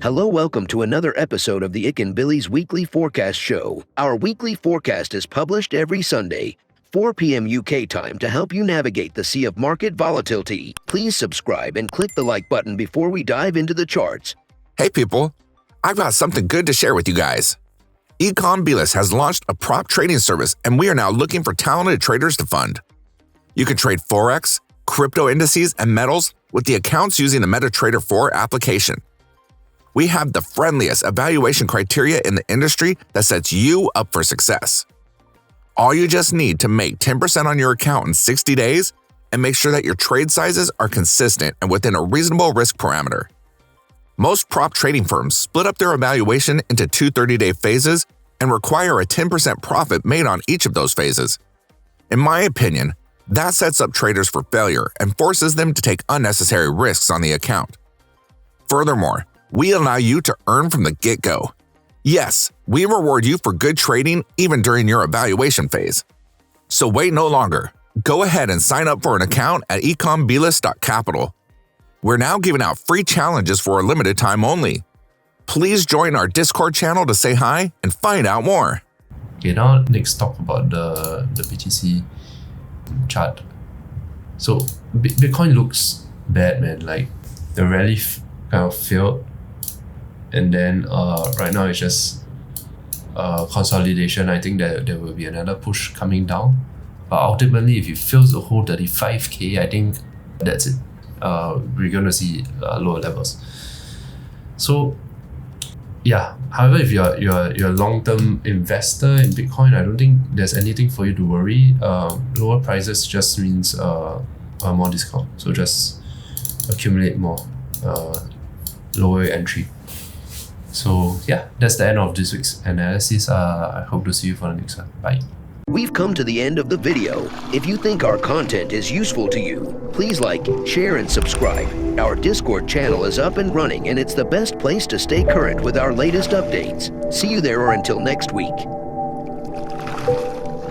Hello, welcome to another episode of the Ikan Bilis Weekly Forecast Show. Our weekly forecast is published every Sunday, 4 p.m. UK time to help you navigate the sea of market volatility. Please subscribe and click the like button before we dive into the charts. Hey people, I've got something good to share with you guys. Bilis has launched a prop trading service and we are now looking for talented traders to fund. You can trade Forex, crypto indices, and metals with the accounts using the MetaTrader 4 application. We have the friendliest evaluation criteria in the industry that sets you up for success. All you just need to make 10% on your account in 60 days and make sure that your trade sizes are consistent and within a reasonable risk parameter. Most prop trading firms split up their evaluation into two 30-day phases and require a 10% profit made on each of those phases. In my opinion, that sets up traders for failure and forces them to take unnecessary risks on the account. Furthermore, we allow you to earn from the get-go. Yes, we reward you for good trading even during your evaluation phase. So wait no longer. Go ahead and sign up for an account at ikanbilis.capital. We're now giving out free challenges for a limited time only. Please join our Discord channel to say hi and find out more. Okay, now next talk about the BTC chart. So Bitcoin looks bad, man. Like the rally kind of failed, and then right now it's just consolidation. I think that there will be another push coming down, but ultimately if it fails to hold 35k, I think that's it. We're gonna see lower levels. So yeah, however, if you're a long-term investor in Bitcoin, I don't think there's anything for you to worry. Lower prices just means more discount, so just accumulate more, lower entry. So yeah, that's the end of this week's analysis. I hope to see you for the next one. Bye. We've come to the end of the video. If you think our content is useful to you, please like, share, and subscribe. Our Discord channel is up and running, and it's the best place to stay current with our latest updates. See you there, or until next week.